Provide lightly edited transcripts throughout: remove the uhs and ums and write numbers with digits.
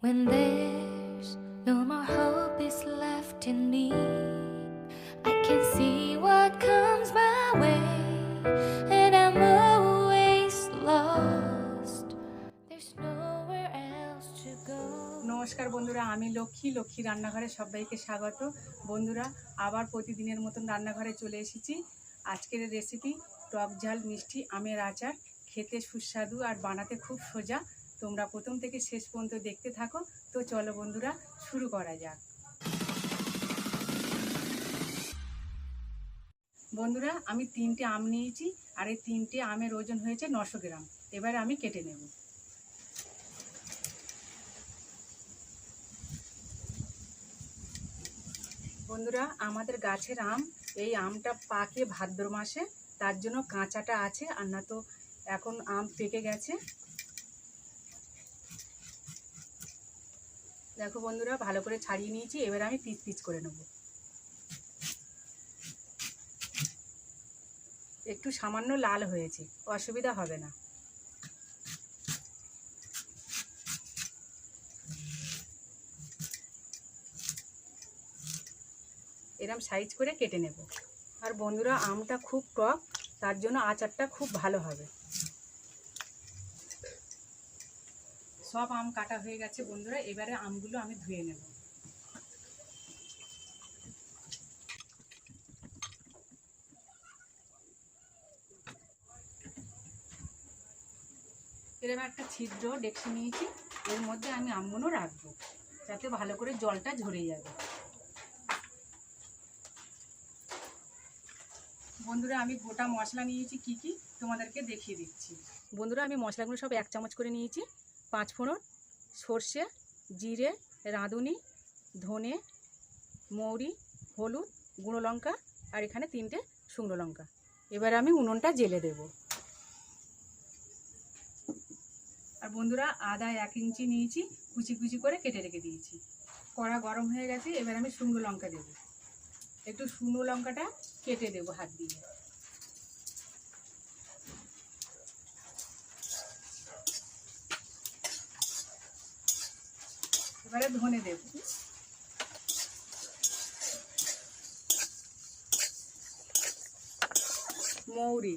When there's no more hope is left in me, I can see what comes my way, and I'm always lost. There's nowhere else to go. নমস্কার বন্ধুরা, আমি লক্ষ্মী রান্নাঘরে সবাইকে স্বাগত। বন্ধুরা, আবার প্রতিদিনের মতন রান্নাঘরে চলে এসেছি। আজকের রেসিপি টক ঝাল মিষ্টি আমের আচার। খেতে সুস্বাদু আর বানাতে খুব সোজা। তোমরা প্রথম থেকে শেষ পর্যন্ত দেখতে থাকো। তো চলো বন্ধুরা, শুরু করা যাক। বন্ধুরা, আমি 3টে আম নিয়েছি, আর এই 3টে আমের ওজন হয়েছে 900 গ্রাম। এবারে আমি কেটে নেব। বন্ধুরা, আমাদের গাছের আম, এই আমটা পাকে ভাদ্র মাসে, তার জন্য কাঁচাটা আছে, আর না তো এখন আম পেকে গেছে। দেখো বন্ধুরা, ভালো করে ছাড়িয়ে নিয়েছি। এবার আমি পিস পিস করে নেব। একটু সামান্য লাল হয়েছে, অসুবিধা হবে না। এরকম সাইজ করে কেটে নেব। আর বন্ধুরা, আমটা খুব টক, তার জন্য আচারটা খুব ভালো হবে। সব আম কাটা হয়ে গেছে বন্ধুরা। এবারে আমগুলো আমি ধুয়ে নেব। এরকম একটা ছিদ্র ডেকচি নিয়েছি, এর মধ্যে আমি আমগুলো রাখবো, যাতে ভালো করে জলটা ঝরে যাবে। বন্ধুরা, আমি গোটা মশলা নিয়েছি কি কি তোমাদেরকে দেখিয়ে দিচ্ছি। বন্ধুরা, আমি মশলাগুলো সব 1 চামচ করে নিয়েছি। 5 ফোড়ন, সর্ষে, জিরে, রাঁধুনি, ধনে, মৌরি, হলুদ, গুঁড়ো লঙ্কা, আর এখানে 3টে শুকনো লঙ্কা। এবার আমি উনুনটা জ্বেলে দেব। আর বন্ধুরা, আদা 1 ইঞ্চি নিয়েছি, কুচি কুচি করে কেটে রেখে দিয়েছি। কড়া গরম হয়ে গেছে, এবার আমি শুকনো লঙ্কা দেব। একটু শুকনো লঙ্কাটা কেটে দেব হাত দিয়ে। এবারে ধনে দেব। মৌরি,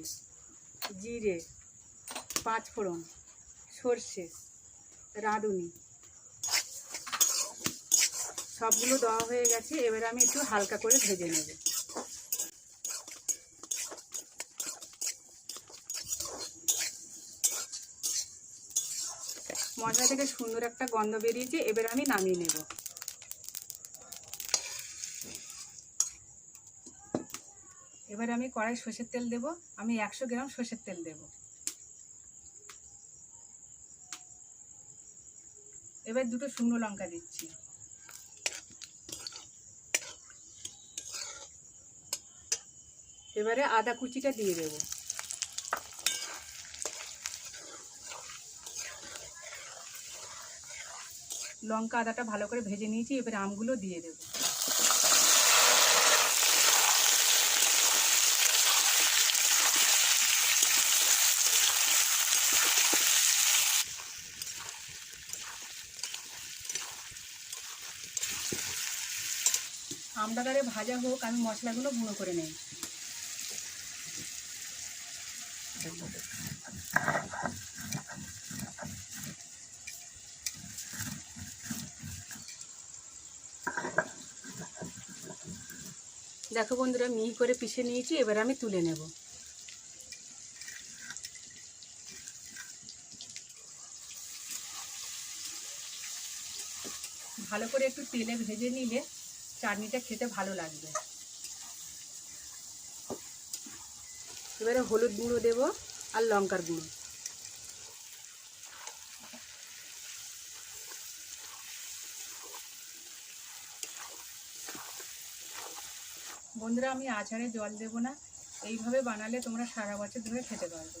জিরে, 5 ফোড়ন, সর্ষে, রাঁধুনি, সবগুলো দেওয়া হয়ে গেছে। এবারে আমি একটু হালকা করে ভেজে নেব। মশলা থেকে সুন্দর একটা গন্ধ বেরিয়েছে, এবার আমি নামিয়ে নেব। এবার আমি কড়াই সর্ষের তেল দেব। আমি 100 গ্রাম সর্ষের তেল দেব। এবার 2টো শুকনো লঙ্কা দিচ্ছি। এবারে আদা কুচিটা দিয়ে দেব। লঙ্কা আদাটা ভালো করে ভেজে নিয়েছি, এবারে আমগুলো দিয়ে দেব। আমটা তারে ভাজা হোক, আমি মশলাগুলো গুঁড়ো করে নেই। দেখো বন্ধুরা, মিহি করে পিষে নিয়েছি। এবার আমি তুলে নেব। ভালো করে একটু তেলে ভেজে নিলে চাটনিটা খেতে ভালো লাগবে। এবারে হলুদ গুঁড়ো দেব আর লঙ্কার গুঁড়ো। বন্ধুরা, আমি আচারে জল দেব না, এইভাবে বানালে তোমরা সারা বছর ধরে খেতে পারবে।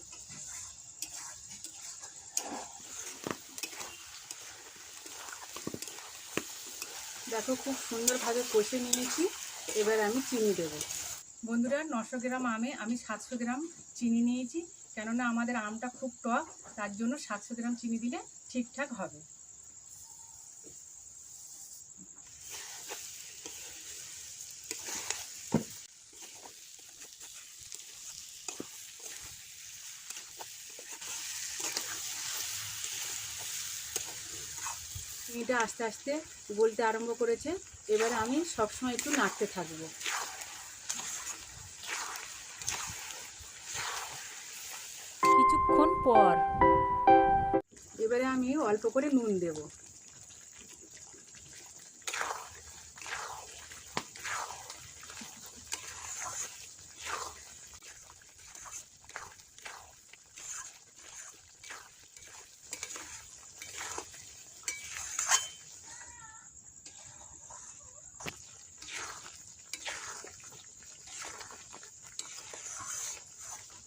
দেখো, খুব সুন্দরভাবে কষে নিয়েছি। এবার আমি চিনি দেব। বন্ধুরা, 900 গ্রাম আমে আমি 700 গ্রাম চিনি নিয়েছি, কেননা আমাদের আমটা খুব টক, তার জন্য 700 গ্রাম চিনি দিলে ঠিকঠাক হবে। চিনিটা আস্তে আস্তে গলতে আরম্ভ করেছে। এবারে আমি সবসময় একটু নাড়তে থাকবো। কিছুক্ষণ পর এবারে আমি অল্প করে নুন দেব।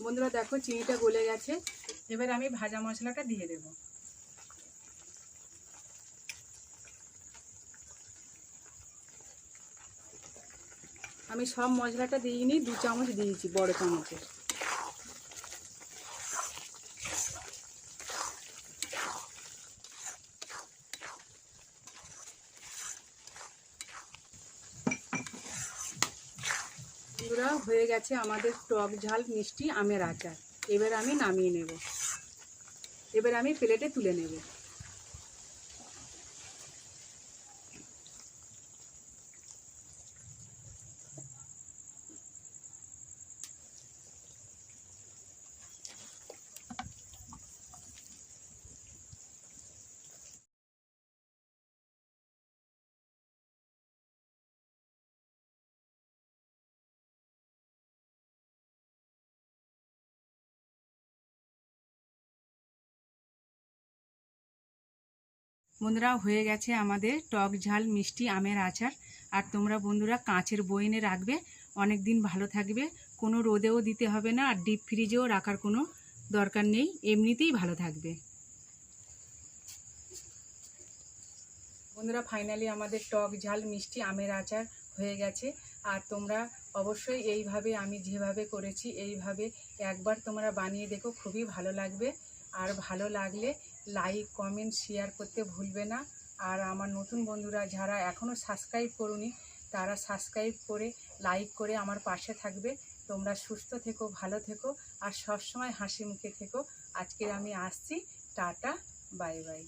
বন্ধুরা দেখো চিনিটা গলে গেছে। এবার আমি ভাজা মশলাটা দিয়ে দেব। আমি সব মশলাটা দিইনি, 2 চামচ দিয়েছি, বড় চামচে। বন্ধুরা হয়ে গেছে আমাদের টক ঝাল মিষ্টি আমের আচার। এবার আমি নামিয়ে নেব। এবার আমি প্লেটে তুলে নেব। বন্ধুরা হয়ে গেছে আমাদের টক ঝাল মিষ্টি আমের আচার। আর তোমরা বন্ধুরা কাঁচের বয়মে রাখবে, অনেক দিন ভালো থাকবে। কোনো রোদেও দিতে হবে না, আর ডিপ ফ্রিজেও রাখার কোনো দরকার নেই, এমনিতেই ভালো থাকবে। বন্ধুরা ফাইনালি আমাদের টক ঝাল মিষ্টি আমের আচার হয়ে গেছে। আর তোমরা অবশ্যই এইভাবে আমি যেভাবে করেছি এইভাবে একবার তোমরা বানিয়ে দেখো, খুবই ভালো লাগবে। আর ভালো লাগলে লাইক কমেন্ট শেয়ার করতে ভুলবে না। আর আমার নতুন বন্ধুরা যারা এখনও সাবস্ক্রাইব করুনি তারা সাবস্ক্রাইব করে লাইক করে আমার পাশে থাকবে। তোমরা সুস্থ থেকো, ভালো থেকো, আর সবসময় হাসি মুখে থেকো। আজকে আমি আসছি, টাটা, বাই বাই।